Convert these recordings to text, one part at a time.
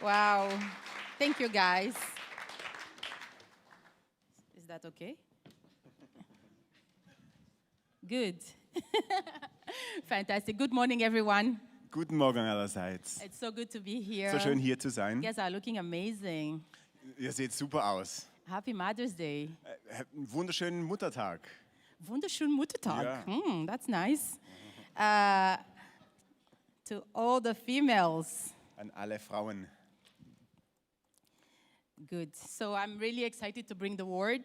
Wow. Thank you, guys. Is that okay? Good. Fantastic. Good morning, everyone. Guten Morgen allerseits. It's so good to be here. So schön hier zu sein. You guys are looking amazing. Ihr seht super aus. Happy Mother's Day. Einen wunderschönen Muttertag. Wunderschönen Muttertag. Ja. That's nice. To all the females. An alle Frauen. Good. So I'm really excited to bring the word.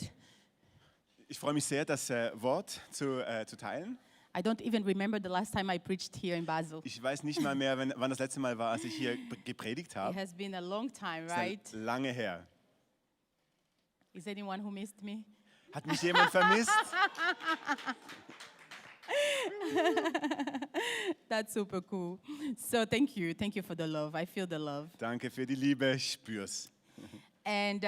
Ich freue mich sehr, das Wort zu teilen. I don't even remember the last time I preached here in Basel. Ich weiß nicht mal mehr, wann das letzte Mal war, als ich hier gepredigt It habe. has been a long time, Das right? ist lange her. Is anyone who missed me? Hat mich jemand vermisst? That's super cool. So thank you for the love. I feel the love. Danke für die Liebe, ich spür's. And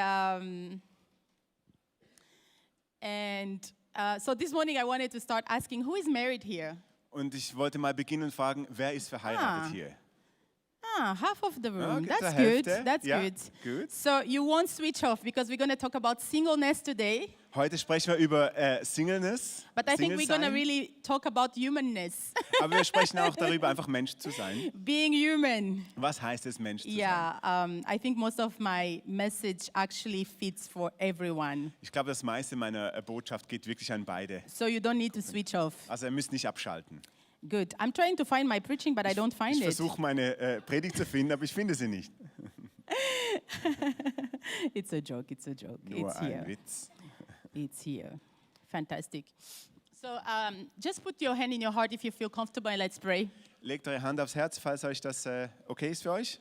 so this morning I wanted to start asking, who is married here? Und ich wollte mal beginnen und fragen, wer ist verheiratet hier? Half of the room. Okay, That's zur good. Hälfte. That's Ja, good. gut. So you won't switch off because we're going to talk about singleness today. Heute sprechen wir über Singleness. But I think we're going to Single-Sein. really talk about humanness. Aber wir sprechen auch darüber, einfach Mensch zu sein. Being human. Was heißt es, Mensch zu sein? Yeah, I think most of my message actually fits for everyone. Ich glaube, das meiste meiner Botschaft geht wirklich an beide. So you don't need to switch off. Also ihr müsst nicht abschalten. Good. I'm trying to find my preaching, but I don't find Ich it. versuche meine Predigt zu finden, aber ich finde sie nicht. It's a joke. It's a joke. Nur It's ein here. Witz. It's here. Fantastic. So just put your hand in your heart if you feel comfortable and let's pray. Legt eure Hand aufs Herz, falls euch das okay ist für euch.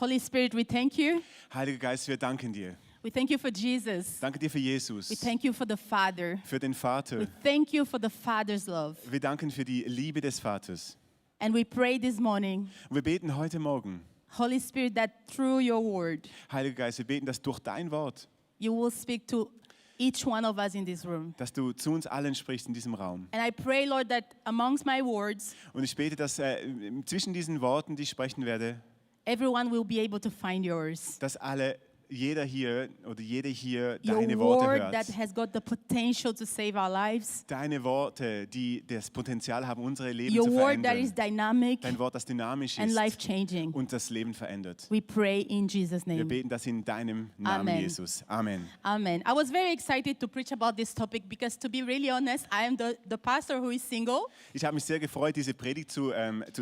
Holy Spirit, we thank you. Heiliger Geist, wir danken dir. We thank you for Jesus. Danke dir für Jesus, We thank you for the Father. für den We Vater. thank you for the Father's love. Wir danken für die Liebe des Vaters. And we pray this morning, Und wir beten heute Morgen, Holy Spirit, that through your word, Heiliger Geist, wir beten, dass durch dein Wort, you will speak to each one of us in this room. dass du zu uns allen sprichst in diesem Raum. And I pray, Lord, that amongst my words, Und ich bete, dass zwischen diesen Worten, die ich sprechen werde, everyone will be able to find yours. dass jeder hier oder jede hier Your deine Worte word that hört. has got the potential to save our lives. Deine Worte, die das Potenzial haben, unsere Leben Your zu word that is verändern. dynamic Dein Wort, das dynamisch and ist life-changing. und das Leben verändert. We pray in Jesus' Wir name. beten das in deinem Namen, Amen. Jesus. Amen. Amen. I was very excited to preach about this topic because, to be really honest, I am the pastor who is single. Ich habe mich sehr gefreut, diese Predigt zu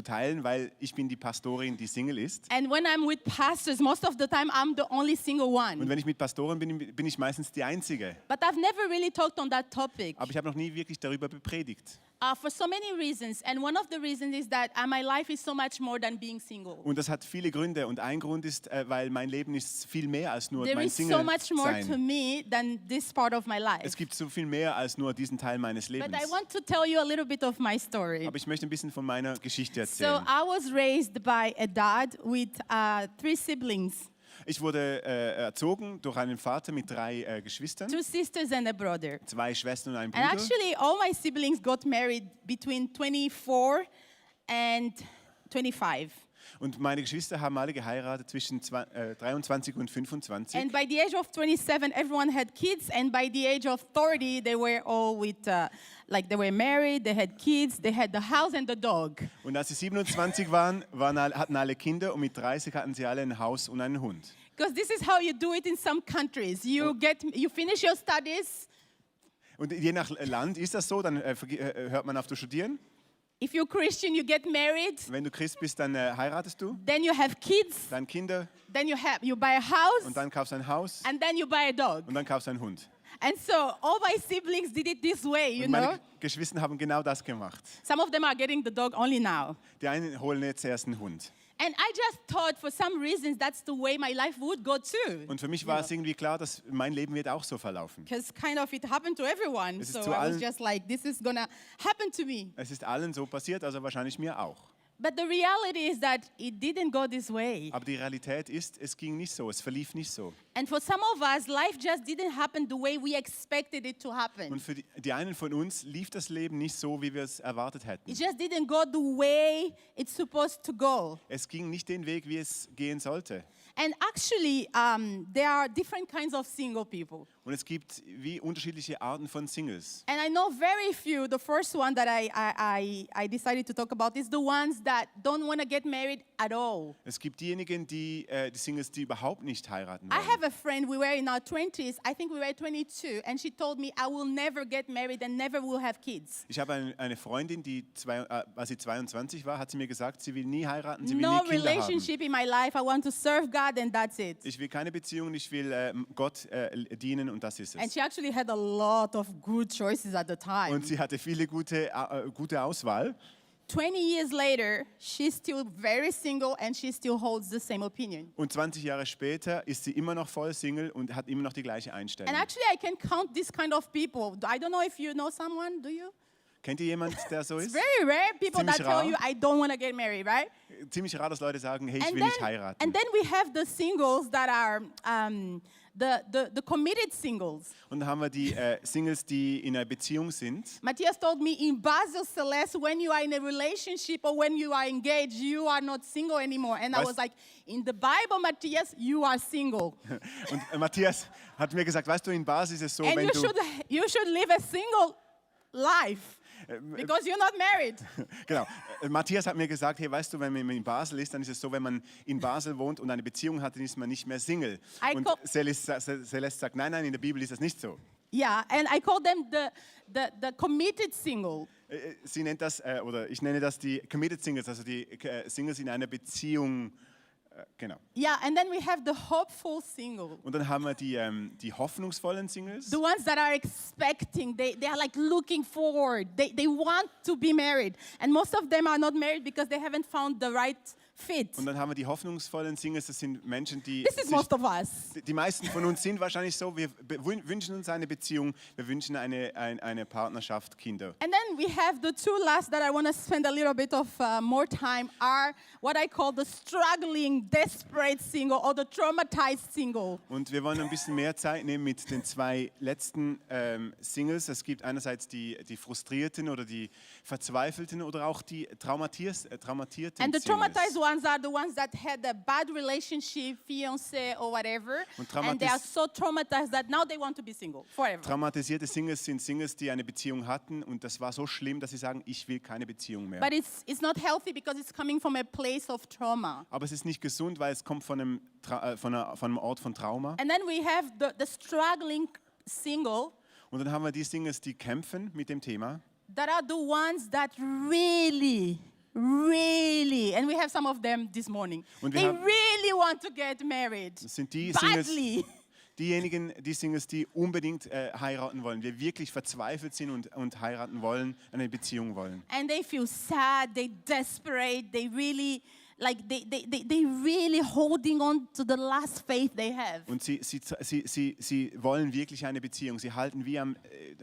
teilen, weil ich bin die Pastorin, die Single ist. And when I'm with pastors, most of the time I'm the only single Und one. wenn ich mit Pastoren bin ich meistens die Einzige. But I've never really talked on that topic Aber ich habe noch nie wirklich darüber bepredigt. for so many reasons. And one of the reasons is that my life is so much more than being single. Und das hat viele Gründe. Und ein Grund ist, weil mein Leben ist viel mehr als nur There mein is so much more to Single-Sein. me than this part of my Es life. gibt so viel mehr als nur diesen Teil meines But Lebens. I want to tell you a little bit of my story. Aber ich möchte ein bisschen von meiner Geschichte So erzählen. I was raised by a dad with 3 siblings, Ich wurde erzogen durch einen Vater mit 3 Geschwistern, 2 sisters and a brother. 2 Schwestern und einen And Bruder. actually, all my siblings got married between 24 and 25. Und meine Geschwister haben alle geheiratet zwischen 23 und 25. And by the age of 27, everyone had kids. And by the age of 30, they were all with, they were married, they had kids, they had the house and the dog. Und als sie 27 waren, hatten alle Kinder und mit 30 hatten sie alle ein Haus und einen Hund. Because this is how you do it in some countries. You finish your studies. Und je nach Land ist das so, dann hört man auf zu studieren. If you're Christian, you get married. Wenn du Christ bist, dann heiratest du, Then you have kids. dann Kinder Then you buy a house. und dann kaufst du ein Haus And then you buy a dog. und dann kaufst du einen Hund. And so all my siblings did it this way, you Und know. meine Geschwister haben genau das gemacht. Some of them are getting the dog only now. Die einen holen jetzt erst einen Hund. And I just thought for some reasons that's the way my life would go too. Und für mich war es irgendwie klar, dass mein Leben wird auch so verlaufen. Because kind of it happened to everyone. Es ist So zu I was allen- just like, this is gonna happen to me. Es ist allen so passiert, also wahrscheinlich mir auch. But the reality is that it didn't go this way. Aber die Realität ist, es ging nicht so, es verlief nicht so. And for some of us, life just didn't happen the way we expected it to happen. Und für die einen von uns lief das Leben nicht so, wie wir es erwartet hätten. It just didn't go the way it's supposed to go. Es ging nicht den Weg, wie es gehen sollte. And actually, there are different kinds of single people. Und es gibt wie unterschiedliche Arten von Singles. And I know very few. The first one that I decided to talk about is the ones that don't want to get married at all. Es gibt diejenigen, die Singles, die überhaupt nicht heiraten I wollen. have a friend, we were in our 20s, I think we were 22, and she told me, I will never get married and never will have kids. Ich habe eine Freundin, die als sie 22 war, hat sie mir gesagt, sie will nie heiraten, sie will No nie Kinder haben. relationship in my life, I want to serve God and that's it. Ich will keine Beziehung, ich will Gott dienen und das ist And es. she actually had a lot of good choices at the time. Und sie hatte viele gute Auswahl. 20 years later, she's still very single and she still holds the same opinion. Und 20 Jahre später ist sie immer noch voll Single und hat immer noch die gleiche Einstellung. And actually, I can count this kind of people. I don't know if you know someone, do you? Kennt ihr jemanden, der so It's ist? very rare people that Ziemlich tell rar. you, I don't want to get married, right? Ziemlich rar, dass Leute sagen, hey, ich And will nicht heiraten. and then we have the singles that are the committed singles. Und dann haben wir die Singles, die in einer Beziehung sind. Matthias told me in Basel, Celeste, when you are in a relationship or when you are engaged, you are not single anymore. And I Weißt- was like, in the Bible, Matthias, you are single. Und Matthias hat mir gesagt, weißt du, in Basis ist es so, And wenn you du... should live a single life because you're not married. Genau. Matthias hat mir gesagt, hey, weißt du, wenn man in Basel ist, dann ist es so, wenn man in Basel wohnt und eine Beziehung hat, dann ist man nicht mehr Single. I Und co- Celeste sagt, nein, in der Bibel ist das nicht so. Yeah, and I call them the committed single. Sie nennt das, oder ich nenne das die Committed Singles, also die Singles in einer Beziehung. Genau. Yeah, and then we have the hopeful single. Und dann haben wir die hoffnungsvollen Singles. The ones that are expecting, they are like looking forward. They want to be married. And most of them are not married because they haven't found the right fit. Und dann haben wir die hoffnungsvollen Singles, das sind Menschen, die This is most of us. die meisten von uns sind wahrscheinlich so, wir wünschen uns eine Beziehung, wir wünschen eine Partnerschaft, Kinder. And then we have the two last that I want to spend a little bit of more time are what I call the struggling, desperate single or the traumatized single. Und wir wollen ein bisschen mehr Zeit nehmen mit den zwei letzten Singles. Es gibt einerseits die Frustrierten oder die Verzweifelten oder auch die traumatierten And the Singles. traumatized ones are the ones that had a bad relationship, fiancé or whatever. Und And they are so traumatized that now they want to be single forever. Traumatisierte Singles sind Singles, die eine Beziehung hatten und das war so schlimm, dass sie sagen, ich will keine Beziehung mehr. But it's not healthy because it's coming from a place of trauma. Aber es ist nicht gesund, weil es kommt von einem Ort von Trauma. And then we have the struggling single Und dann haben wir die Singles, die kämpfen mit dem Thema. that are the ones that really, and we have some of them this morning, Und wir they haben- really want to get married Das sind die Singles, badly. die Singles, die unbedingt heiraten wollen, die wirklich verzweifelt sind und heiraten wollen, eine Beziehung wollen. And they feel sad, they desperate, they really, like they really holding on to the last faith they have. Und sie wollen wirklich eine Beziehung. Sie halten wie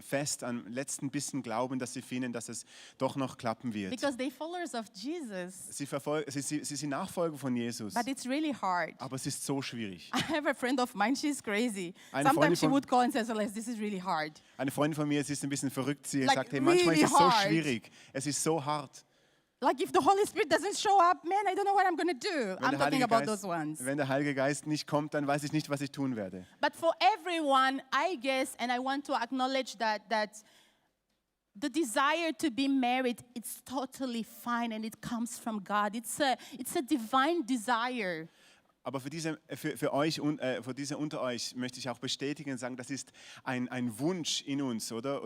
fest am letzten bisschen Glauben, dass sie finden, dass es doch noch klappen wird. Because they're followers of Jesus. Sie sind Nachfolger von Jesus. But it's really hard. Aber es ist so schwierig. I have a friend of mine, she's crazy. Eine Freundin Sometimes she von- would call and say, Celeste, this is really hard. Eine Freundin von mir, sie ist ein bisschen verrückt. Sie Like sagt, hey, manchmal ist es so really hard. schwierig. Es ist so hart. Like if the Holy Spirit doesn't show up, man, I don't know what I'm going to do. I'm der talking Heilige about Geist- those ones. Wenn der Heilige Geist nicht kommt, dann weiß ich nicht, was ich tun werde. But for everyone, I guess, and I want to acknowledge that the desire to be married, it's totally fine and it comes from God. It's a divine desire. Aber für euch, für diese unter euch möchte ich auch bestätigen und sagen, das ist ein Wunsch in uns, oder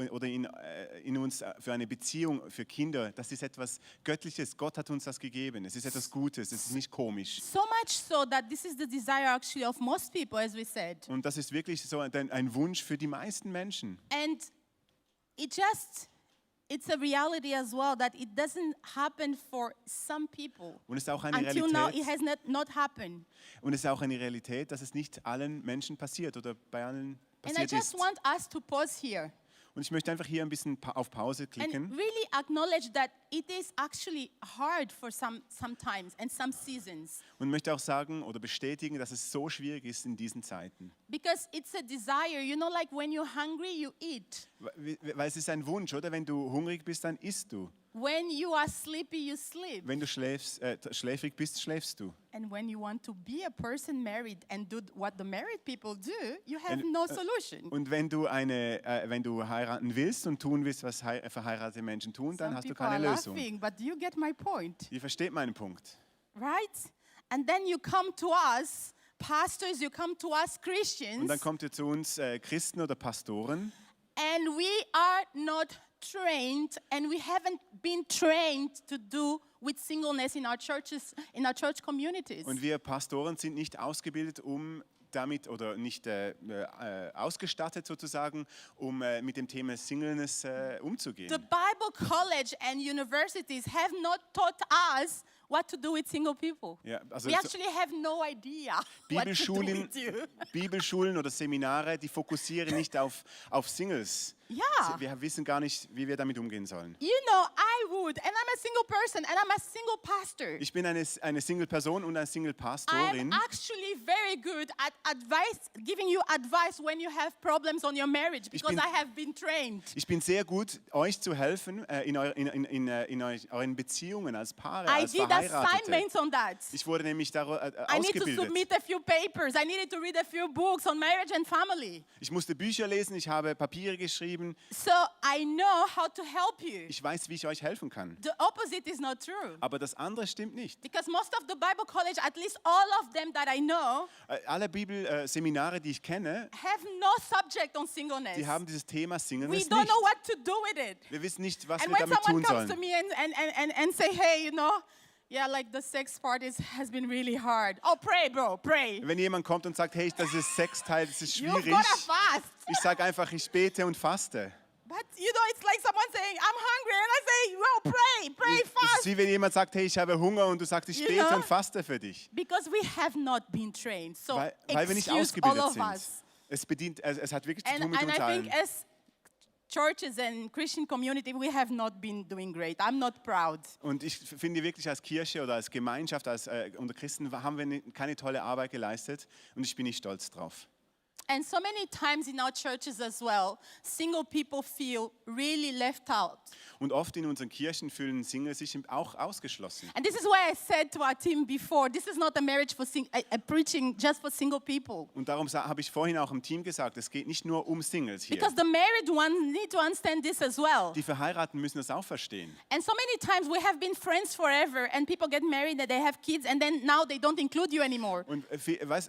in uns für eine Beziehung, für Kinder. Das ist etwas Göttliches. Gott hat uns das gegeben. Es ist etwas Gutes. Es ist nicht komisch. So much so that this is the desire actually of most people, as we said. Und das ist wirklich so ein Wunsch für die meisten Menschen. And it's a reality as well that it doesn't happen for some people. Und es ist auch eine Until now, it Realität. has not happened. Und es ist auch eine Realität, dass es nicht allen Menschen passiert oder bei allen And I passiert just ist. want us to pause here. Und ich möchte einfach hier ein bisschen auf Pause and klicken really acknowledge that it is actually hard for sometimes and some seasons und möchte auch sagen oder bestätigen, dass es so schwierig ist in diesen Zeiten. because it's a desire. You know, like when you're hungry, you eat. Weil es ist ein Wunsch, oder? Wenn du hungrig bist, dann isst du. When you are sleepy, you sleep. Wenn du schläfrig bist, schläfst du. And when you want to be a person married and do what the married people do, you have And, no solution. Und wenn du heiraten willst und tun willst, was verheiratete Menschen tun, dann Some hast du people are keine Lösung. laughing, but you get my point, Ihr versteht meinen Punkt. right? And then you come to us, pastors, you come to us Und Christians, dann kommt ihr zu uns Christen oder Pastoren and we are not trained, and we haven't been trained to do with singleness in our churches, in our church communities. und wir Pastoren sind nicht ausgebildet, um damit oder nicht ausgestattet sozusagen, um mit dem Thema Singleness umzugehen. The Bible college and universities have not taught us what to do with single people. Ja, also We actually have no idea what to do with you. Bibelschulen oder Seminare, die fokussieren nicht auf Singles. Ja. Wir wissen gar nicht, wie wir damit umgehen sollen. You know, I would, and I'm a single person, and I'm a single pastor. Ich bin eine Single-Person und eine I'm Single-Pastorin. actually very good at giving you advice when you have problems on your marriage because bin- I have been trained. Ich bin sehr gut, euch zu helfen in euren Beziehungen als Paare, I als did Verheiratete. assignments on that. Ich wurde nämlich I need to ausgebildet. submit a few papers. I needed to read a few books on marriage and family. Ich musste Bücher lesen, ich habe Papiere geschrieben. So I know how to help you. Ich weiß, wie ich euch helfen kann. The opposite is not true. Aber das andere stimmt nicht. Because most of the Bible college, at least all of them that I know, Alle Bibelseminare, die ich kenne, have no subject on singleness. die haben dieses Thema We Singleness don't nicht. know what to do with it. Wir wissen nicht, was And wir when damit someone tun comes to sollen. me and say, hey, you know, yeah, like the sex part has been really hard. Oh, pray, bro, pray. Wenn jemand kommt und sagt, hey, das ist Sexteil, das ist You've schwierig, got to fast. ich sage einfach, ich bete und faste. But you know, it's like someone saying, I'm hungry, and I say, well, pray, Es ist fast. wie wenn jemand sagt, hey, ich habe Hunger und du sagst, ich You bete know? und faste für dich. Because we have not been trained. So Weil wir nicht excuse all ausgebildet of sind. us. Es hat wirklich zu tun And mit uns I think allen. as churches and Christian community, we have not been doing great. I'm not proud. Und ich finde wirklich als Kirche oder als Gemeinschaft, unter Christen haben wir keine tolle Arbeit geleistet und ich bin nicht stolz drauf. And so many times in our churches as well, single people feel really left out. Und oft in unseren Kirchen fühlen Single sich auch ausgeschlossen. And this is why I said to our team before, this is not a marriage for a preaching just for single people. Und darum habe ich vorhin auch im Team gesagt, es geht nicht nur um Singles hier. Because the married ones need to understand this as well. Die Verheirateten müssen das auch verstehen. And so many times we have been friends forever and people get married and they have kids and then now they don't include you anymore. Und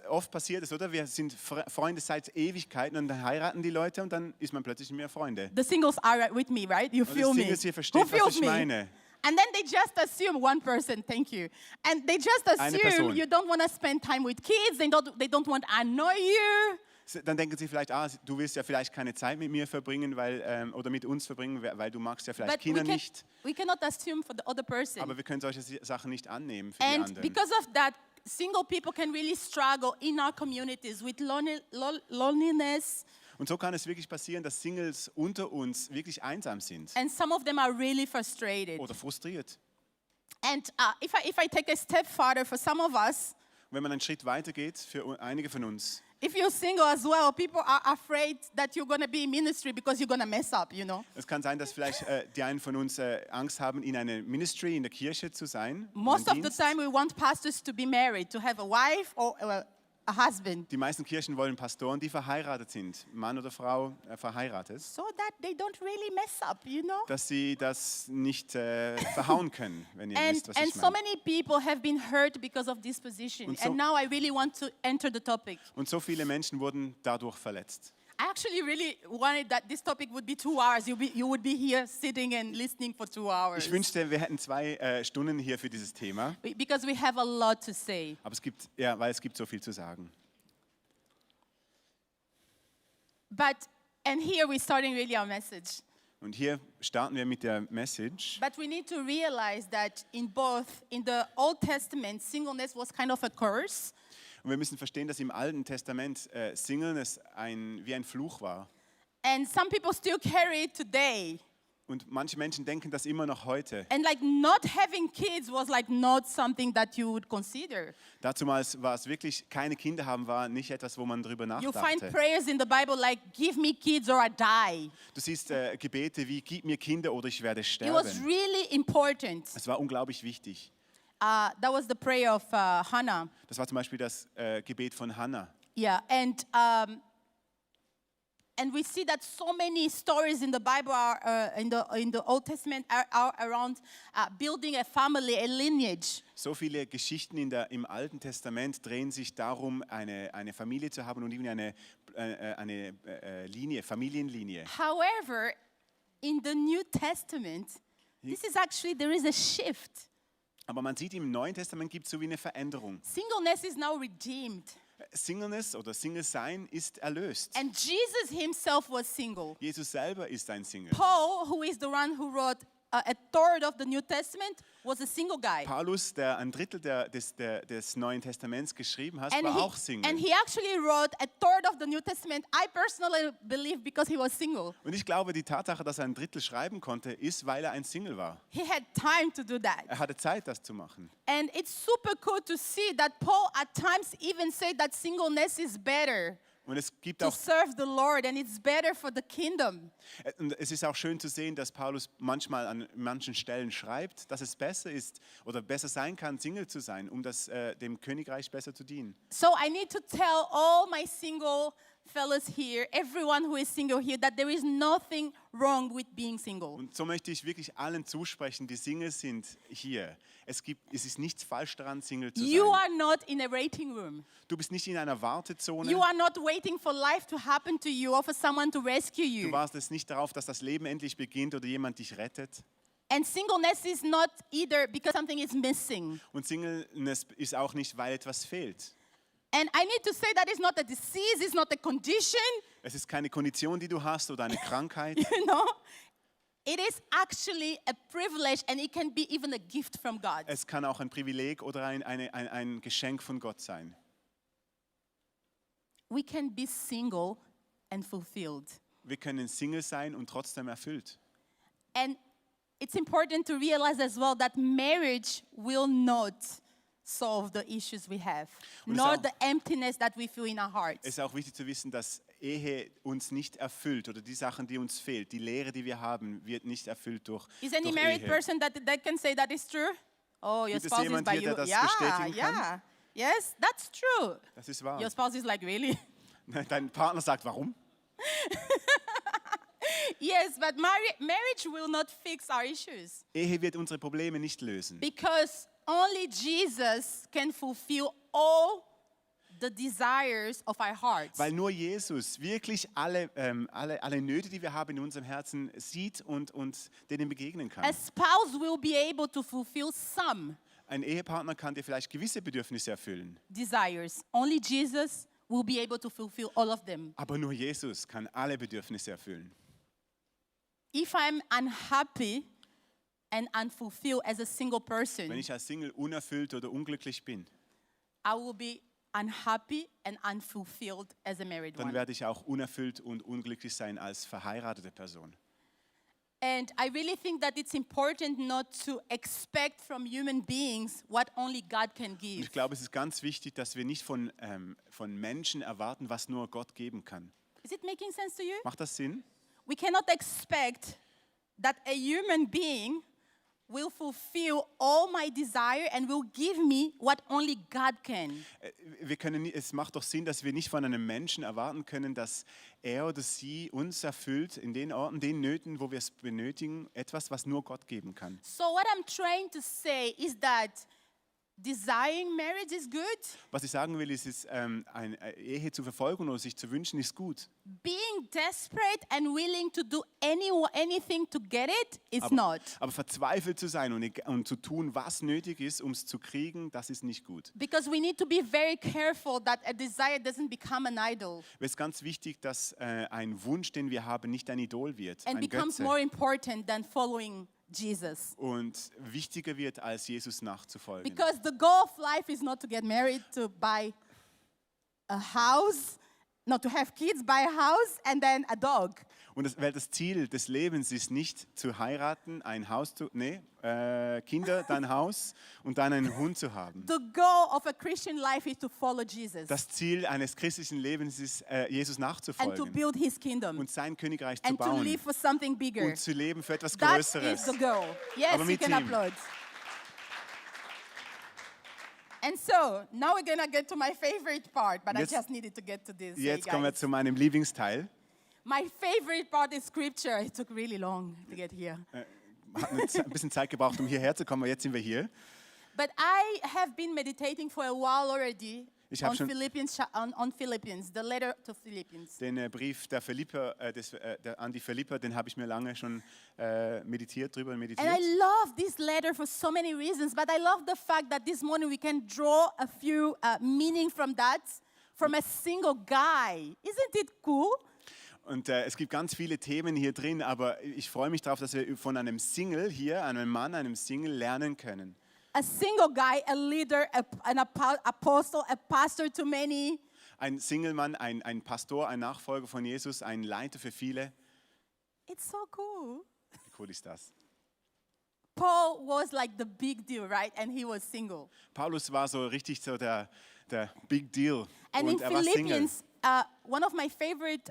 oft passiert es, oder? Wir sind Freunde seit Ewigkeiten und dann heiraten die Leute und dann ist man plötzlich nicht mehr Freunde. The singles are with me, right? You Und feel die me. Singles hier Who verstehen, was feels ich me? meine. And then they just assume one person, thank you. And they just Eine assume Person. you don't want to spend time with kids, they don't want to annoy you. Dann denken sie vielleicht, du willst ja vielleicht keine Zeit mit mir verbringen, oder mit uns verbringen, weil du magst ja vielleicht But Kinder nicht. we cannot assume for the other person. Aber wir können solche Sachen nicht annehmen für die And anderen. because of that, single people can really struggle in our communities with loneliness, Und so kann es wirklich passieren, dass Singles unter uns wirklich einsam sind and some of them are really frustrated. oder frustriert. And if I take a step further for some of us, Und wenn man einen Schritt weiter geht, für einige von uns, if you're single as well, people are afraid that you're going to be in ministry because you're going to mess up, you know. es kann sein, dass vielleicht die einen von uns Angst haben, in einer Ministry, in der Kirche zu sein. Most im of the Dienst. time we want pastors to be married, to have a wife or a husband, Die meisten Kirchen wollen Pastoren, die verheiratet sind, Mann oder Frau verheiratet, so that they don't really mess up, you know. dass sie das nicht verhauen können, wenn ihr And, wisst, was and ich so meine. many people have been hurt because of this position. Und so- And now I really want to enter the topic. Und so viele Menschen wurden dadurch verletzt. I actually really wanted that this topic would be 2 hours. You would be here sitting and listening for 2 hours. Ich wünschte, wir hätten 2 Stunden hier für dieses Thema, Because we have a lot to say. aber weil es gibt so viel zu sagen. And here we're starting really our message. Und hier starten wir mit der Message. But we need to realize that in the Old Testament, singleness was kind of a curse. Und wir müssen verstehen, dass im Alten Testament Singleness wie ein Fluch war. And some people still carry it today. Und manche Menschen denken das immer noch heute. And like not having kids was like not something that you would consider. Dazumals war es wirklich, keine Kinder haben, war nicht etwas, wo man drüber You find nachdachte. prayers in the Bible like, give me kids or I die. Du siehst Gebete wie, gib mir Kinder oder ich werde It was sterben. really important. Es war unglaublich wichtig. That was the prayer of Hannah. Das war zum Beispiel das Gebet von Hannah. Yeah, and we see that so many stories in the Bible are in the Old Testament are around building a family, a lineage. So viele Geschichten im Alten Testament drehen sich darum, eine Familie zu haben und irgendwie eine Linie, Familienlinie. However, in the New Testament, this is actually, there is a shift. Aber man sieht, im Neuen Testament gibt es so wie eine Veränderung. Singleness is now redeemed. Singleness oder Single sein ist erlöst. And Jesus himself was single. Jesus selber ist ein Single. Paul, who is the one who wrote a third of the New Testament, was a single guy. Paulus, der ein Drittel des Neuen Testaments geschrieben hat, war auch Single. And he actually wrote a third of the New Testament, I personally believe, because he was single. Und ich glaube, die Tatsache, dass er ein Drittel schreiben konnte, ist, weil er ein Single war. He had time to do that. Er hatte Zeit, das zu machen. And it's super cool to see that Paul at times even said that singleness is better Und es gibt to auch, serve the Lord and it's better for the kingdom. und es ist auch schön zu sehen, dass Paulus manchmal an manchen Stellen schreibt, dass es besser ist oder besser sein kann, Single zu sein, um dem Königreich besser zu dienen. So I need to tell all my single fellas here, everyone who is single here, that there is nothing wrong with being single. Und so möchte ich wirklich allen zusprechen, die Single sind hier. Es ist nichts falsch daran, Single zu You sein. are not in a waiting room. Du bist nicht in einer Wartezone. You are not waiting for life to happen to you or for someone to rescue Du you. wartest nicht darauf, dass das Leben endlich beginnt oder jemand dich rettet. And singleness is not either because something is missing. Und Singleness ist auch nicht, weil etwas fehlt. And I need to say that it's not a disease, it's not a condition, Es ist keine Kondition, die du hast oder eine Krankheit. you know. It is actually a privilege and it can be even a gift from God. Es kann auch ein Privileg oder ein Geschenk von Gott sein. We can be single and fulfilled. Wir können Single sein und trotzdem erfüllt. And it's important to realize as well that marriage will not solve the issues we have, Und es nor auch- the emptiness that we feel in our Es hearts. ist auch wichtig zu wissen, dass Ehe uns nicht erfüllt oder die Sachen, die uns fehlt, die Lehre, die wir haben, wird nicht erfüllt durch Is any durch married Ehe. person that can say that is true? Oh, your Gibt es spouse is jemand by hier, der you. das Yeah, bestätigen kann? yeah. Yes, that's true. Das ist wahr. Your spouse is like, really? Dein Partner sagt, warum? Yes, but marriage will not fix our issues Ehe wird unsere Probleme nicht lösen. because only Jesus can fulfill all the desires of our hearts. Weil nur Jesus wirklich alle Nöte, die wir haben in unserem Herzen, sieht und denen begegnen kann. A spouse will be able to fulfill some Ein Ehepartner kann dir vielleicht gewisse Bedürfnisse erfüllen, desires. Only Jesus will be able to fulfill all of them. aber nur Jesus kann alle Bedürfnisse erfüllen. If I'm unhappy and unfulfilled as a single Wenn person, ich als Single unerfüllt oder unglücklich bin, I will be unhappy and unfulfilled as a married dann one. werde ich auch unerfüllt und unglücklich sein als verheiratete Person. And I really think that it's important not to expect from human beings what only God can Und give. ich glaube, es ist ganz wichtig, dass wir nicht von Menschen erwarten, was nur Gott geben kann. Is it making sense to you? Macht das Sinn? We cannot expect that a human being will fulfill all my desire and will give me what only God can. Es macht doch Sinn, dass wir nicht von einem Menschen erwarten können, dass er oder sie uns erfüllt in den Orten, den Nöten, wo wir es benötigen, etwas, was nur Gott geben kann. So what I'm trying to say is that desiring marriage is good. Was ich sagen will, ist, eine Ehe zu verfolgen oder sich zu wünschen, ist gut. Being desperate and willing to do anything to get it is not. Aber verzweifelt zu sein und zu tun, was nötig ist, um es zu kriegen, das ist nicht gut. Because we need to be very careful that a desire doesn't become an idol Es ist ganz wichtig, dass ein Wunsch, den wir haben, nicht ein Idol wird, and ein becomes Götze. more important than following Jesus. Und wichtiger wird, als Jesus nachzufolgen. Because the goal of life is not to get married, to buy a house No, to have kids, buy a house, and then a dog. Weil das Ziel des Lebens ist nicht zu heiraten, ein Haus zu, Kinder, dann Haus und dann einen Hund zu haben. The goal of a Christian life is to follow Jesus Das Ziel eines christlichen Lebens ist, Jesus and to nachzufolgen build his kingdom und sein Königreich zu and to bauen live for something bigger. und zu leben für etwas That is Größeres. the goal. Yes, Aber you mit can ihm. applaud. And so, now we're gonna get to my favorite part, but Jetzt- I just needed to get to this. Jetzt kommen wir zu meinem Lieblingsteil. My favorite part is scripture. It took really long to get here. Hat ein bisschen Zeit gebraucht, um hierher zu kommen, aber jetzt sind wir hier. But I have been meditating for a while already Ich hab on schon- Philippians, the letter to Philippians. Den Brief der Philipper, an die Philipper, den habe ich mir lange schon meditiert. And I love this letter for so many reasons, but I love the fact that this morning we can draw a few meaning from that, from a single guy. Isn't it cool? Und es gibt ganz viele Themen hier drin, aber ich freue mich darauf, dass wir von einem Single hier, einem Mann, einem Single lernen können. A single guy, a leader, an apostle, a pastor to many. Ein Single-Mann, ein Pastor, ein Nachfolger von Jesus, ein Leiter für viele. It's so cool. Wie cool ist das? Paul was like the big deal, right? And he was single. Paulus war so richtig so der Big Deal. And in Und er war Single. Philippians, one of my favorite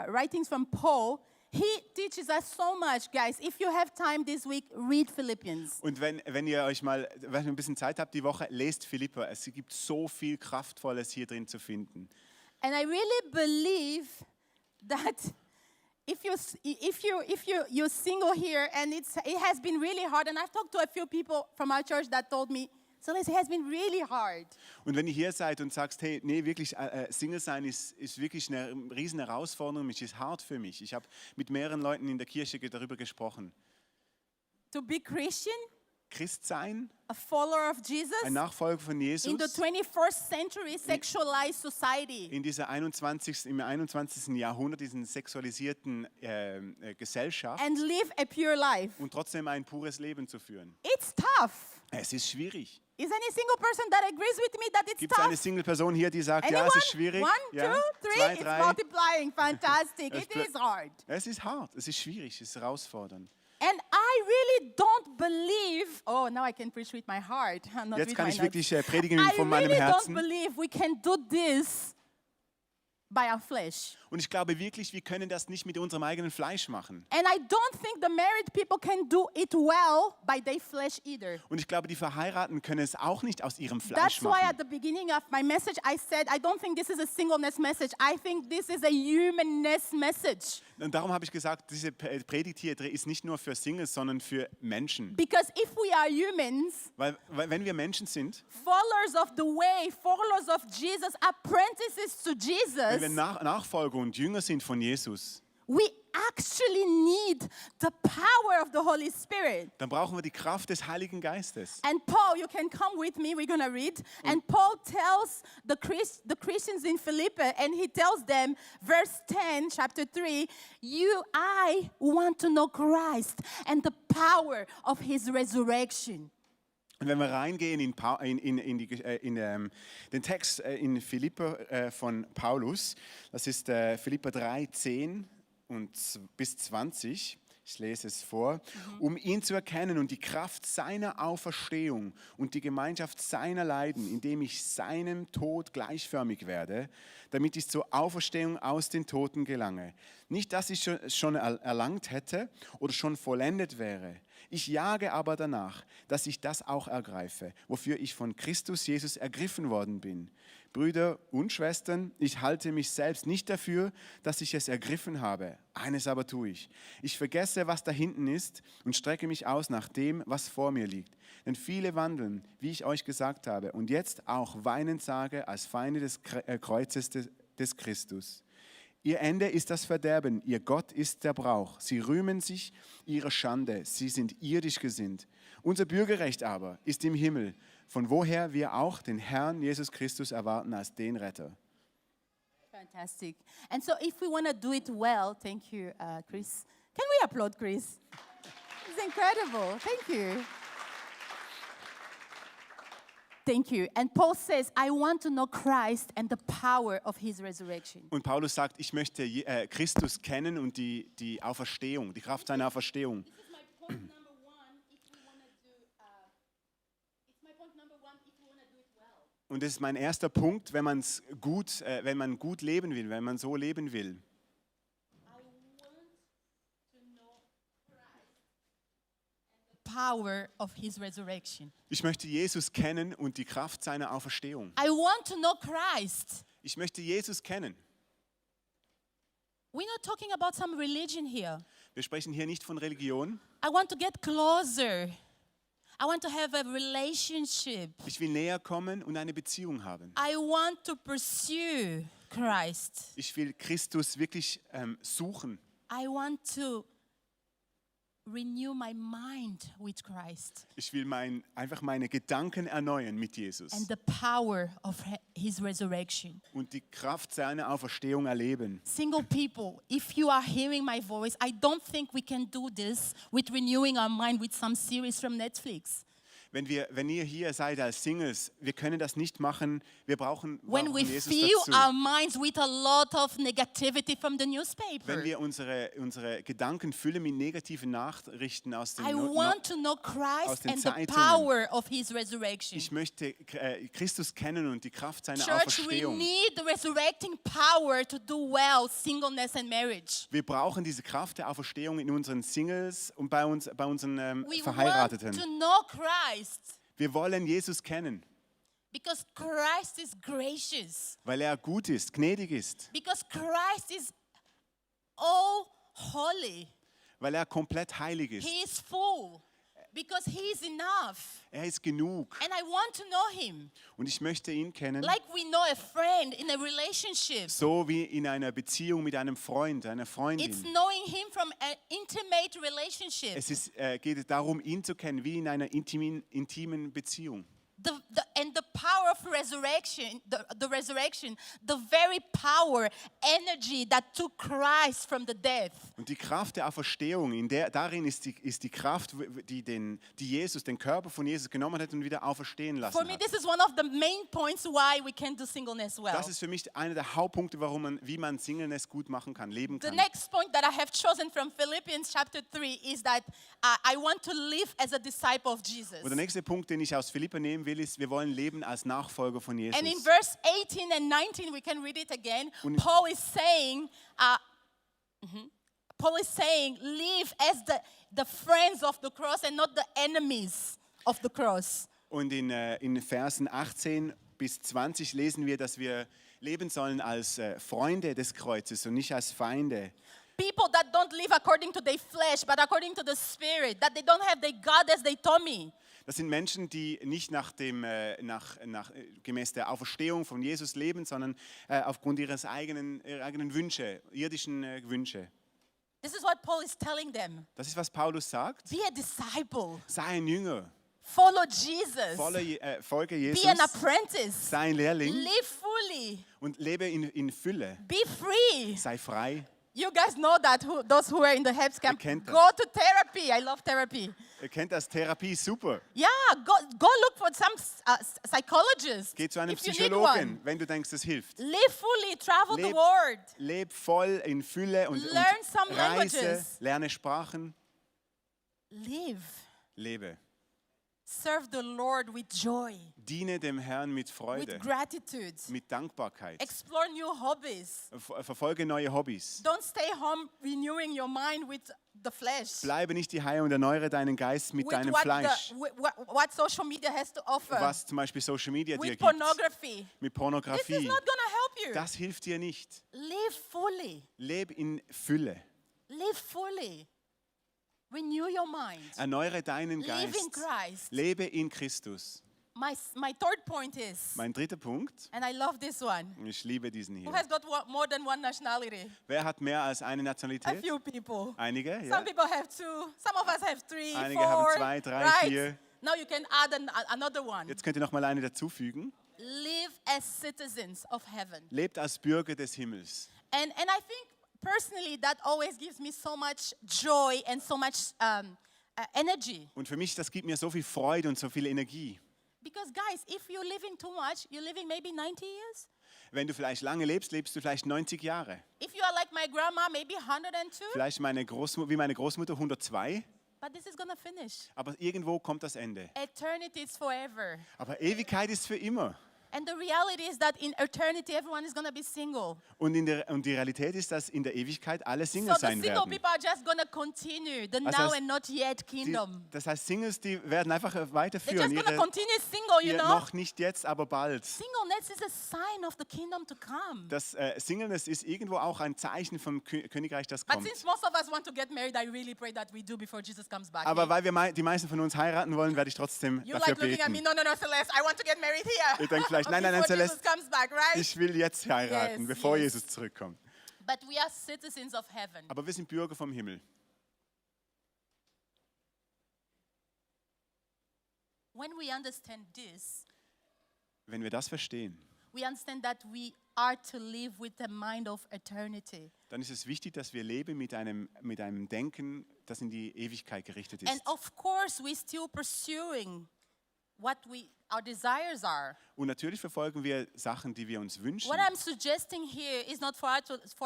writings from Paul, he teaches us so much, guys. If you have time this week, read Philippians. Und wenn ihr euch mal, wenn ihr ein bisschen Zeit habt die Woche, lest Philipper. Es gibt so viel Kraftvolles hier drin zu finden. And I really believe that you're single here and it has been really hard. And I've talked to a few people from our church that told me, Celeste, it has been really hard. Und wenn ihr hier seid und sagst, hey, nee, wirklich, Single sein ist wirklich eine riesen Herausforderung, es ist hart für mich. Ich habe mit mehreren Leuten in der Kirche darüber gesprochen. To be Christian, Christ sein, a follower of Jesus, ein Nachfolger von in the Jesus, 21st century sexualized society. im 21. Jahrhundert, diesen sexualisierten Gesellschaft And live a pure life. und trotzdem ein pures Leben zu führen. It's tough. Es ist schwierig. Is any single person that agrees with me that it's Gibt es eine tough? Single-Person hier, die sagt, ja, Anyone? es ist schwierig? 1, Ja? 2, 3, 2, it's 3. multiplying. Fantastic. Es It is hard. Es ist hart, es ist schwierig, es ist herausfordernd. And I really don't believe, oh, now I can preach with my heart, not Jetzt with kann my ich notes. wirklich predigen I von meinem really don't Herzen. believe we can do this by our flesh. Und ich glaube wirklich, wir können das nicht mit unserem eigenen Fleisch machen. And I don't think the married people can do it well by their flesh either. Und ich glaube, die Verheirateten können es auch nicht aus ihrem Fleisch That's why at machen. the beginning of my message I said, I don't think this is a singleness message. I think this is a humanness message. Und darum habe ich gesagt, diese Predigt hier ist nicht nur für Singles, sondern für Menschen. Because if we are humans, Weil wenn wir Menschen sind, followers of the way, followers of Jesus, apprentices to wenn wir Jesus, Nachfolger und Jünger sind von Jesus, we actually need the power of the Holy Spirit. dann brauchen wir die Kraft des Heiligen Geistes. And Paul, you can come with me, we're going to read. And Paul tells the Christians in Philippi, and he tells them, verse 10, chapter 3, I want to know Christ and the power of his resurrection. Und wenn wir reingehen in den Text in Philipper von Paulus, das ist Philipper 3, 10 bis 20, ich lese es vor, um ihn zu erkennen und die Kraft seiner Auferstehung und die Gemeinschaft seiner Leiden, indem ich seinem Tod gleichförmig werde, damit ich zur Auferstehung aus den Toten gelange. Nicht, dass ich schon erlangt hätte oder schon vollendet wäre. Ich jage aber danach, dass ich das auch ergreife, wofür ich von Christus Jesus ergriffen worden bin. Brüder und Schwestern, ich halte mich selbst nicht dafür, dass ich es ergriffen habe. Eines aber tue ich. Ich vergesse, was da hinten ist und strecke mich aus nach dem, was vor mir liegt. Denn viele wandeln, wie ich euch gesagt habe, und jetzt auch weinend sage, als Feinde des Kreuzes des Christus. Ihr Ende ist das Verderben, ihr Gott ist der Brauch. Sie rühmen sich ihrer Schande, sie sind irdisch gesinnt. Unser Bürgerrecht aber ist im Himmel, von woher wir auch den Herrn Jesus Christus erwarten als den Retter. Fantastic. And so if we want to do it well, thank you, Chris. Can we applaud Chris? It's incredible. Thank you. Thank you. And Paul says, I want to know Christ and the power of his resurrection. Und Paulus sagt, ich möchte Christus kennen und die Auferstehung, die Kraft seiner Auferstehung. This is my point number one if you want to do, it's my point number one if you want to do it well. Und das ist mein erster Punkt, wenn man gut leben will, wenn man so leben will. I want to know Christ and the power of his resurrection. Ich möchte Jesus kennen und die Kraft seiner Auferstehung. I want to know Christ. Ich möchte Jesus kennen. We're not talking about some religion here. Wir sprechen hier nicht von Religion. I want to get closer. I want to have a relationship. Ich will näher kommen und eine Beziehung haben. I want to pursue Christ. Ich will Christus wirklich suchen. I want to renew my mind with Christ Ich will einfach meine Gedanken erneuern mit Jesus and the power of his resurrection. und die Kraft seiner Auferstehung erleben. Single people, if you are hearing my voice, I don't think we can do this with renewing our mind with some series from Netflix. Wenn ihr hier seid als Singles, wir können das nicht machen. Wir brauchen When we Jesus fill dazu. our minds with a lot of negativity from the Wenn newspaper. wir unsere Gedanken füllen mit negativen Nachrichten aus den I want to know aus Christ den and the Zeitungen. power of his resurrection. Ich möchte Christus kennen und die Kraft seiner Church, we Auferstehung. need the resurrecting power to do well singleness and marriage. Wir brauchen diese Kraft der Auferstehung in unseren Singles und bei unseren We want Verheirateten. to know Christ Wir wollen Jesus kennen, because Christ is gracious. weil er gut ist, gnädig ist, Because Christ is all holy. weil er komplett heilig ist. He is full. Because he is enough. Er ist genug And I want to know him. und ich möchte ihn kennen, Like we know a friend in a relationship. so wie in einer Beziehung mit einem Freund, einer It's Freundin. knowing him from an intimate relationship. Geht darum, ihn zu kennen, wie in einer intimen Beziehung. And the power of resurrection, the resurrection, the very power, energy that took Christ from the death. Und die Kraft der Auferstehung, darin ist die Kraft, die Jesus, den Körper von Jesus genommen hat und wieder auferstehen For lassen me, hat. this is one of the main points why we can do singleness well. Das ist für mich einer der Hauptpunkte, wie man Singleness gut machen kann, leben The kann. next point that I have chosen from Philippians chapter 3 is that I want to live as a disciple of Jesus. Und der nächste Punkt, den ich aus Philipper nehmen will, ist, wir wollen leben als Nachfolger von Jesus. And in verse 18 and 19, we can read it again. Und- Paul is saying, live as the friends of the cross and not the enemies of the cross. Und in Versen 18 bis 20 lesen wir, dass wir leben sollen als Freunde des Kreuzes und nicht als Feinde. People that don't live according to their flesh, but according to the Spirit, that they don't have their God as they told me. Das sind Menschen, die nicht gemäß der Auferstehung von Jesus leben, sondern aufgrund ihrer eigenen Wünsche, irdischen Wünsche. This is what Paul is telling them. Das ist, was Paulus sagt. Be a disciple. Sei ein Jünger, Follow Jesus. folge Be Jesus, an apprentice. sei ein Lehrling Live fully. und lebe in Fülle. Be free. Sei frei. You guys know that, those who are in the HEPS camp, kennt das. go to therapy. I love therapy. Ihr kennt das, Therapie, super. Yeah, go look for some psychologist. Geh zu einem if you need Psychologen, one. wenn du denkst, das hilft. Live fully, travel the Leb- world. Leb voll in Fülle und Learn some reise, languages. lerne Sprachen, Live. lebe. Serve the Lord with joy, Diene dem Herrn mit with Freude, gratitude. mit Dankbarkeit. Explore new hobbies. Verfolge neue Hobbys. Don't stay home renewing your mind with the flesh. Bleibe nicht die und erneuere deinen Geist mit With deinem what, Fleisch. what social media has to offer. Was zum Beispiel Social Media dir With gibt. pornography. Mit This is Pornografie. not going to help you. Das hilft dir nicht. Live fully. Leb in Fülle. Live fully. Renew your mind. Erneuere deinen Live in Geist. Christ. Lebe in Christus. My third point is, Mein dritter Punkt, and I love this one. ich liebe diesen Who hier. has got more than one nationality? Wer hat mehr als eine A Nationalität? few people. Einige, ja. Some people have two. Some of us have three, Einige four. haben zwei, drei, right? vier. Now you can add another one. Jetzt könnt ihr noch mal eine dazufügen. Live as citizens of heaven. Lebt als Bürger des Himmels. And I think personally that always gives me so much joy and so much energy. Und für mich, das gibt mir so viel Freude und so viel Energie. Because guys, if you're living too much, you're living maybe 90 years. Wenn du vielleicht lange lebst, lebst du vielleicht 90 Jahre. If you are like my grandma, maybe 102. Vielleicht wie meine Großmutter 102. But this is gonna finish. Aber irgendwo kommt das Ende. Eternity is forever. Aber Ewigkeit ist für immer. And the reality is that in eternity, everyone is gonna be single. Und die Realität ist, dass in der Ewigkeit alle So Single the sein single werden. people are just gonna continue the Also now das- and not yet kingdom. Das heißt, Singles, die werden einfach They're weiterführen. just gonna continue single, you Ihr know. noch nicht jetzt, aber bald. Singleness is a sign of the kingdom to come. Das Singleness ist irgendwo auch ein Zeichen vom Königreich, das But kommt. since most of us want to get married, I really pray that we do before Jesus comes back. Aber weil wir die meisten von uns heiraten wollen, werde ich trotzdem You're dafür like looking at me, beten. no, Celeste, I want to get married here. Ihr denkt vielleicht, nein, Before Celeste, Jesus comes back, right? ich will jetzt heiraten, Yes, bevor yes. Jesus zurückkommt. But we are citizens of heaven. Aber wir sind Bürger vom Himmel. When we understand this, Wenn wir das verstehen, we understand that we are to live with the mind of eternity. dann ist es wichtig, dass wir leben mit einem Denken, das in die Ewigkeit gerichtet And ist. of course, we're still pursuing what our desires are. Und natürlich verfolgen wir Sachen, die wir uns wünschen. What I'm suggesting here is not for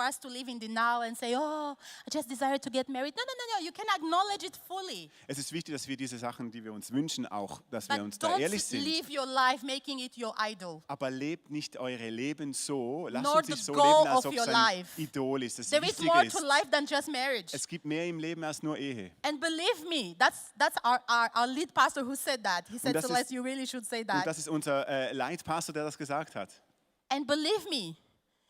us to live in denial and say, oh, I just desire to get married. No. You can acknowledge it fully. Es ist wichtig, dass wir diese Sachen, die wir uns wünschen, auch, dass wir But uns da ehrlich don't sind. live your life making it your idol. Aber lebt nicht eure Leben so, lasst Nor uns nicht the so goal leben, als of ob your es ein life. Idol ist. Das There is Wichtige more ist, to life than just marriage. es gibt mehr im Leben als nur Ehe. And believe me, that's our lead pastor who said that. He said, das ist- Celeste, you really should say Und that. das ist unser Leitpastor, der das gesagt hat. And believe me,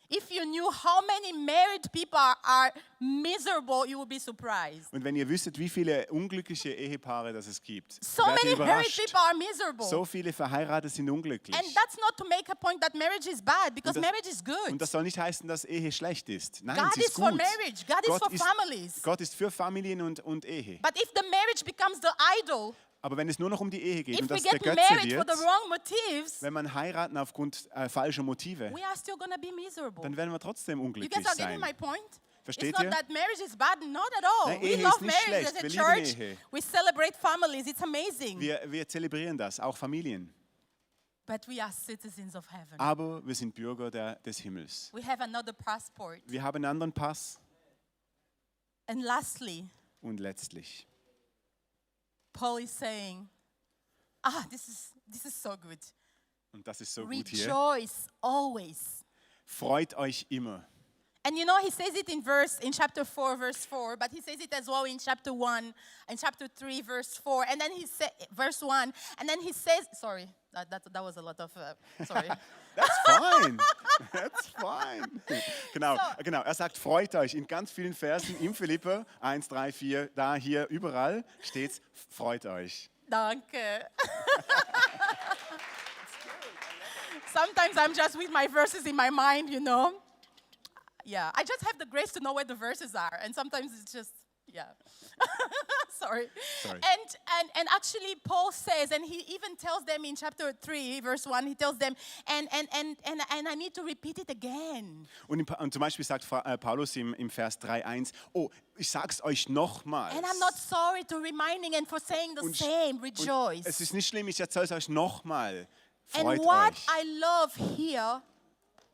if you knew how many married people are miserable, you would be surprised. Und wenn ihr wüsstet, wie viele unglückliche Ehepaare das es gibt, So werdet ihr many married überrascht. people are miserable. So viele Verheiratete sind unglücklich. And that's not to make a point that marriage is bad, because Und das- marriage is good. Und das soll nicht heißen, dass Ehe schlecht ist. Nein, God sie is ist for gut. marriage. God is for families. Gott ist für Familien und Ehe. But if the marriage becomes the idol, Aber wenn es nur noch um die Ehe geht if und we das der get Götze married for wird, the wrong motives, wenn man heiraten aufgrund falscher Motive, we are still going to be miserable. dann werden wir trotzdem You unglücklich guys are getting sein. my point? Versteht It's not ihr? that marriage is bad, not at all. Nein, We Ehe ist love nicht marriage schlecht. as a Wir lieben church. Ehe. We celebrate families. It's amazing. Wir zelebrieren das, auch Familien. But we are citizens of heaven. Aber wir sind Bürger des Himmels. We have another passport. Wir haben einen anderen Pass. And lastly, Und letztlich, Paul is saying, this is so good. und das ist so gut hier, Rejoice always. freut euch immer. And you know, he says it in chapter 4, verse 4, but he says it as well in chapter 1 and chapter 3, verse 4. And then he said, verse 1, and then he says, sorry, that was a lot of, sorry. That's fine. That's fine. Genau, er sagt, freut euch. In ganz vielen Versen im Philipper 1, 3, 4, da, hier, überall steht freut euch. Danke. Sometimes I'm just with my verses in my mind, you know. Yeah, I just have the grace to know where the verses are, and sometimes it's just, yeah. Sorry. And actually Paul says, and he even tells them in chapter 3, verse 1, he tells them, and I need to repeat it again. Und zum Beispiel sagt Paulus im Vers 3,1, oh, ich sag's euch nochmals. And I'm not sorry to reminding and for saying the same, rejoice. Es ist nicht schlimm, ich erzähle es euch nochmal. And Freut what euch. I love here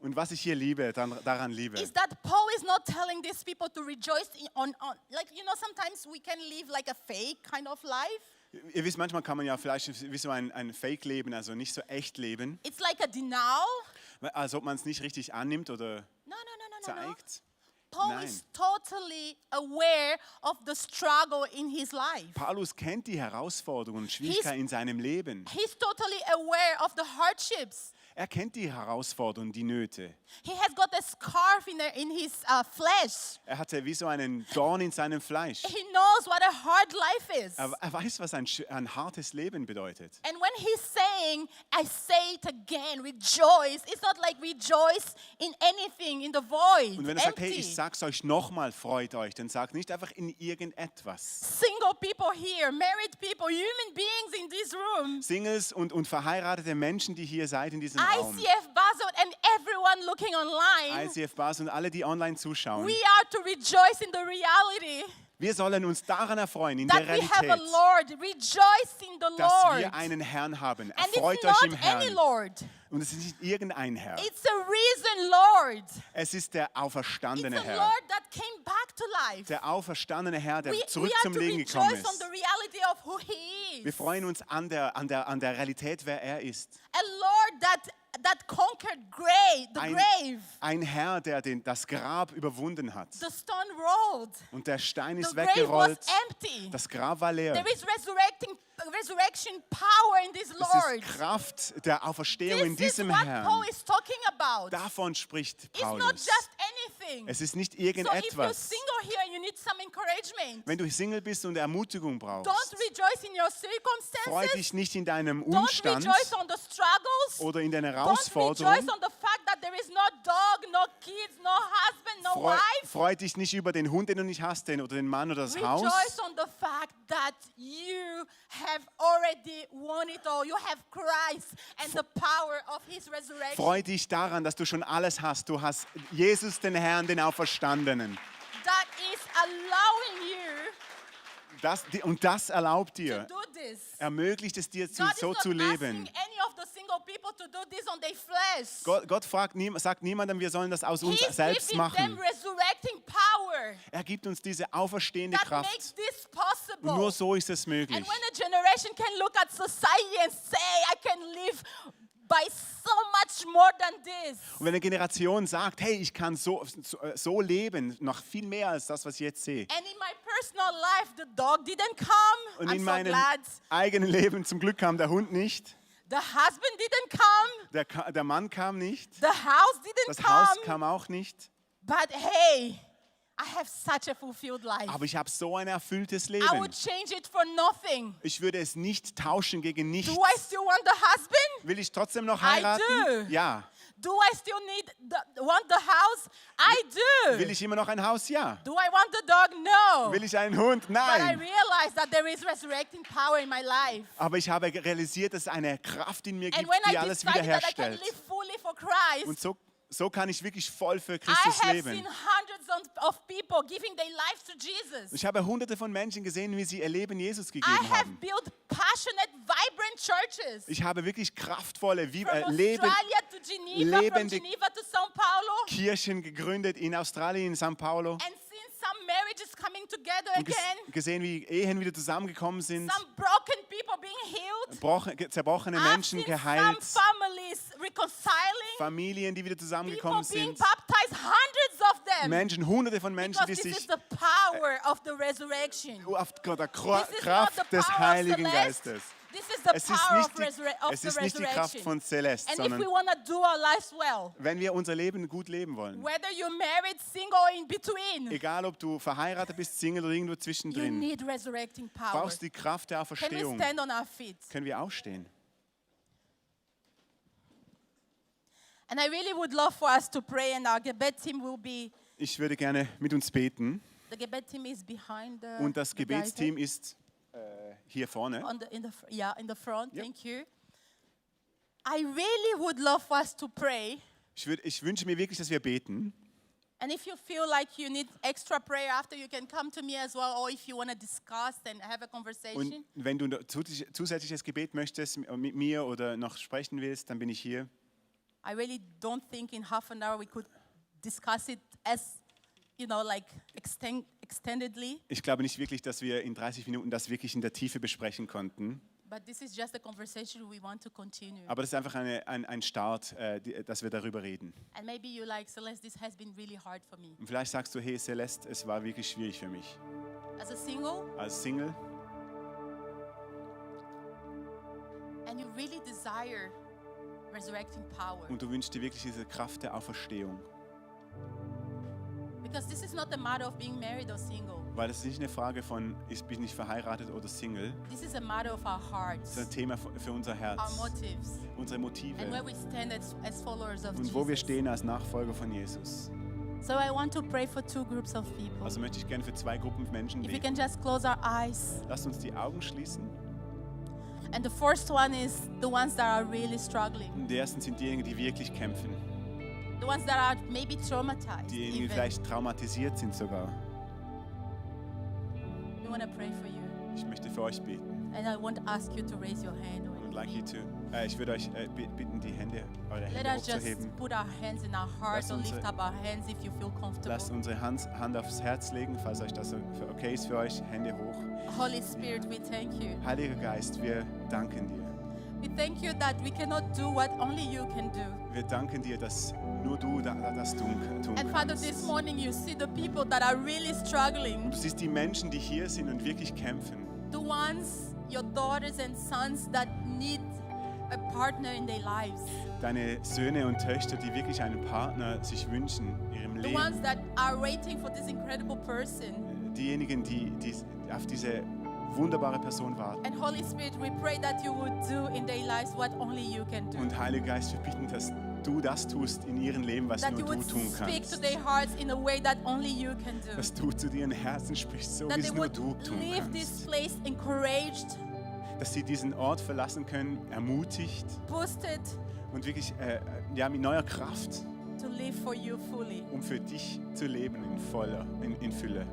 Und was ich hier liebe, daran liebe, is that Paul is not telling these people to rejoice on like, you know, sometimes we can live like a fake kind of life. ihr wisst, manchmal kann man ja vielleicht wie so ein Fake leben, also nicht so echt leben, It's like a denial. als ob man es nicht richtig annimmt oder No. zeigt. Paul Nein. is totally aware of the struggle in his life. Paulus kennt die Herausforderungen und Schwierigkeiten in seinem Leben. He's totally aware of the hardships. Er kennt die Herausforderungen, die Nöte. He has got a scarf in his flesh. Er hatte wie so einen Dorn in seinem Fleisch. He knows what a hard life is. Er weiß, was ein hartes Leben bedeutet. And when he's saying, I say it again, rejoice, it's not like rejoice in anything, in the void, Und wenn er sagt, hey, empty. ich sag's euch nochmal, freut euch, dann sagt nicht einfach in irgendetwas. Single people here, married people, human beings in this room, Singles und verheiratete Menschen, die hier seid in diesem Raum. ICF Basel and everyone looking online, ICF Basel und alle, die online zuschauen. we are to rejoice in the reality Wir sollen uns daran erfreuen, in that der we have a Realität, Lord. Rejoice in the dass Lord. wir einen Herrn haben. And Erfreut it's euch not im any Herrn. Lord. Und es ist nicht irgendein Herr. It's a risen Lord. Es ist der It's auferstandene a Herr. Lord that came back to life. Der auferstandene Herr, der We zurück are zum to Leben gekommen rejoice on ist. the reality of who He Wir is. freuen uns an der Realität, wer er ist. A Lord that conquered the grave. Ein Herr, der das Grab überwunden hat. The stone rolled. Und der Stein ist The grave was weggerollt. empty. Das Grab war leer. There is resurrection power in this Es Lord. ist Kraft der Auferstehung in This is diesem what Paul Herrn. is talking about. Davon spricht It's not Paulus. just anything. Es ist nicht So if you're irgendetwas. single here and you need some encouragement, Wenn du Single bist und Ermutigung don't brauchst, rejoice in your freu circumstances. dich nicht in deinem Don't Umstand rejoice on the struggles. oder in deiner Don't Herausforderung. rejoice on the fact that there is no dog, no kids, no husband, no Freu, wife. freu dich nicht über den Hund, den du nicht hast, oder den Mann oder das Haus. Rejoice on the fact that you have already won it all. You have Christ and the power of His resurrection. Freu dich daran, dass du schon alles hast. Du hast Jesus, den Herrn, den Auferstandenen. That is allowing you Und das erlaubt to dir, do this. ermöglicht es dir, God is so not zu asking leben. any of the single people to do this on their flesh. Gott sagt niemandem, wir sollen das aus uns He's selbst giving them machen. resurrecting power Er gibt uns diese auferstehende that makes Kraft. this possible. Und nur so ist es möglich. And when a generation can look at society and say, I can live by so much more than this. Und wenn eine Generation sagt, hey, ich kann so leben, noch viel mehr als das, was ich jetzt sehe. And in my personal life, the dog didn't come. Und I'm in so meinem glad. eigenen Leben, zum Glück kam der Hund nicht, The husband didn't come. der Mann kam nicht, The house didn't das come. Haus kam auch nicht. But hey, I have such a fulfilled life. Aber ich habe so ein erfülltes I Leben. would change it for nothing. Ich würde es nicht tauschen gegen nichts. Do I still want the husband? Will ich trotzdem noch I heiraten? do. Ja. Do I still want the house? I do. Will ich immer noch ein Haus? Ja. Do I want the dog? No. Will ich einen Hund? But I Nein. realize that there is resurrecting power in my life. Aber ich habe realisiert, dass es eine Kraft in mir And gibt, when die I alles decided that I can wiederherstellt. live fully for Christ, Und so kann ich wirklich voll für I Christus have leben. seen hundreds of people giving their lives to Jesus. Ich habe hunderte von Menschen gesehen, wie sie ihr Leben Jesus I gegeben have haben. built passionate, vibrant churches. Ich habe wirklich kraftvolle, From Leben, Australia to Geneva, from lebende- Geneva to São Paulo. Kirchen gegründet in Australien, in São Paulo. And seen some marriages coming together Und again. gesehen, wie Ehen wieder zusammengekommen sind. Some broken people being healed. Zerbrochene I've Menschen seen geheilt. some families reconciling. Familien, die wieder People zusammengekommen being sind. baptized, hundreds of them. Menschen, hunderte von Menschen, Because die this is sich the power of the resurrection. auf der This is not the Kraft des power of Heiligen Celeste. Geistes. This is the Es ist power nicht of es the ist nicht die Kraft resurrection. von Celeste, And if we sondern want to do our lives well, wenn wir unser Leben gut leben wollen. whether you're married, single, or in between, Egal, ob du verheiratet bist, Single oder irgendwo you zwischendrin. need resurrecting power. Brauchst die Kraft der Can we Auferstehung. stand on our feet? Können wir aufstehen? And I really would love for us to pray, and our Gebet team will be, Ich würde gerne mit uns beten. the Gebet team is behind the, Und das the guy Gebetsteam ist hier vorne. here. In the front, Yep. thank you. I really would love for us to pray. Ich wünsche mir wirklich, dass wir beten. And if you feel like you need extra prayer after, you can come to me as well, or if you want to discuss and have a conversation. Und wenn du zusätzliches Gebet möchtest mit mir oder noch sprechen willst, dann bin ich hier. I really don't think in half an hour we could discuss it as, like extendedly. Ich glaube nicht wirklich, dass wir in 30 Minuten das wirklich in der Tiefe besprechen konnten. But this is just a conversation we want to continue. Aber das ist einfach ein Start, dass wir darüber reden. And maybe you like, Celeste, this has been really hard for me. Und vielleicht sagst du, hey Celeste, es war wirklich schwierig für mich. As a single, Als Single and you really desire resurrecting power. und du wünschst dir wirklich diese Kraft der Auferstehung. Because this is not a matter of being married or single. Weil es ist nicht eine Frage von, bin ich verheiratet oder Single. This is a matter of our Es hearts, ist ein Thema für unser our Herz, motives, unsere and where Motive we stand as followers of und wo wir Jesus. stehen als Nachfolger von Jesus. So I want to pray for two groups of people. Also möchte ich gerne für 2 Gruppen Menschen If we beten. can just close our eyes. Lasst uns die Augen schließen. And the first one is the ones that are really struggling. Und die ersten sind diejenigen, die wirklich kämpfen. The ones that are maybe traumatized. Diejenigen, die Even. vielleicht traumatisiert sind sogar. We want to pray for you. Ich möchte für euch beten. And I want to ask you to raise your hand. or Und like you anything. to, ich würde euch bitten, eure Let Hände us just hochzuheben. put our hands in our heart Lass or unsere- lift up our hands if you feel comfortable. Lasst unsere Hand aufs Herz legen, falls euch das okay ist für euch. Hände hoch. Holy Spirit, we thank you. Heiliger Geist, wir danken dir. We thank you that we cannot do what only you can do. Wir danken dir, dass nur du das tun And Father, kannst. this morning you see the people that are really struggling, Du siehst die Menschen, die hier sind und wirklich kämpfen. the ones, your daughters and sons that need a partner in their lives, Deine Söhne und Töchter, die wirklich einen Partner sich wünschen in ihrem the ones Leben. that are waiting for this incredible person. Diejenigen, die auf diese wunderbare Person warten. And Holy Spirit, we pray that you would do in their lives what only you can do. Und Heiliger Geist, wir bitten, dass du das tust in ihrem Leben, was That nur you du would tun speak to kannst. their hearts in a way that only you can do. Dass du zu ihren Herzen sprichst, so That wie they es nur would du tun leave this kannst. place encouraged, Dass sie diesen Ort verlassen können, ermutigt boosted und wirklich mit neuer Kraft, to live for you fully um für dich zu leben in Fülle.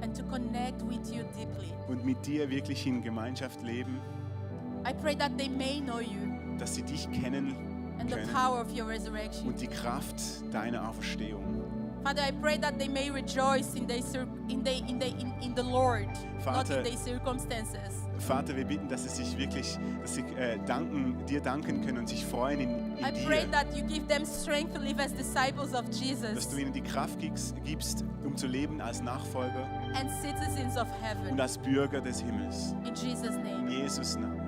and to connect with you deeply. Und mit dir wirklich in Gemeinschaft leben, I pray that they may know you dass sie dich kennen and the können power of your resurrection. und die Kraft deiner Auferstehung. Father, I pray that they may rejoice in the Lord, not Vater, in their circumstances. Vater, wir bitten, dass sie sich wirklich, dir danken können und sich freuen in I pray dir. that you give them strength to live as disciples of Dass Jesus du ihnen die Kraft gibst, um zu leben als Nachfolger and citizens of und heaven. als Bürger des Himmels. In Jesus' In name. Jesus' Namen.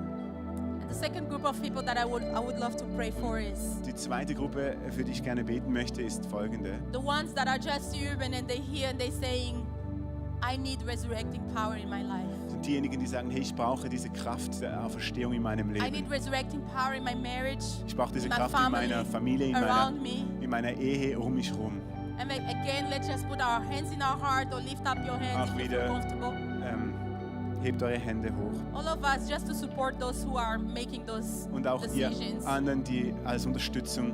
And the second group of people that I would love to pray for is Die zweite Gruppe, für die ich gerne beten möchte, ist folgende. the ones that are just human and they hear and they saying, I need resurrecting power in my life. Das sind diejenigen, die sagen, hey, ich brauche diese Kraft der Auferstehung in meinem I need Leben. resurrecting power in my marriage, Ich brauche diese in my Kraft in family, meiner Familie, around me. in meiner Ehe, um mich herum. And again, let's just put our hands in our heart or lift up your hands Auch if you feel wieder. comfortable. Hebt eure Hände hoch. All of us, just to support those who are making those Und auch ihr decisions. anderen, die als Unterstützung.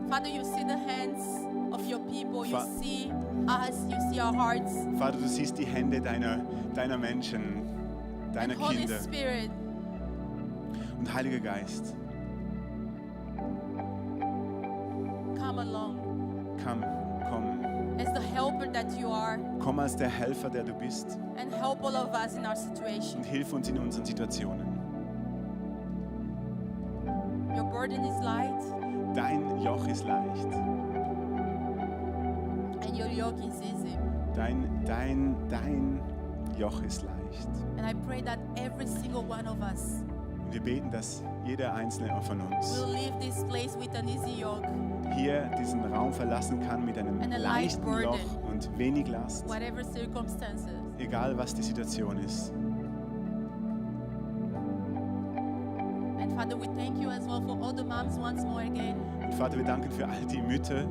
Father, you see the hands of your people. You Fa- see us. You see our hearts. Vater, du siehst die Hände deiner Menschen, deiner And Holy Kinder. Spirit, Und Heiliger Geist, come along komm, as the helper that you are komm als der Helfer, der du bist and help all of us in our situation. und hilf uns in unseren Situationen. Your burden is light Dein Joch ist leicht, and your yoke is easy. dein Joch ist leicht. And I pray that every single one of us Und wir beten, dass jeder einzelne von uns will leave this place with an easy yoke, hier diesen Raum verlassen kann mit einem And a light leichten burden. Joch und wenig Last, whatever circumstances. egal was die Situation ist. And Father, we thank you as well for all the moms once more again, Und Vater, wir danken für all die Mütter,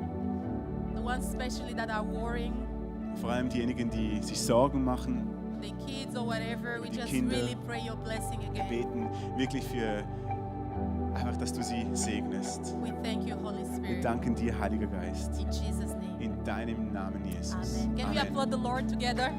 the ones especially that are worrying, vor allem diejenigen, die sich Sorgen machen. the kids or whatever. We Die just Kinder. really pray your blessing Wir again. beten wirklich für einfach, dass du sie segnest. We thank you, Holy Wir Spirit. danken dir, Heiliger Geist, In Jesus' name. in deinem Namen, Jesus. Amen. Can we Amen. applaud the Lord together?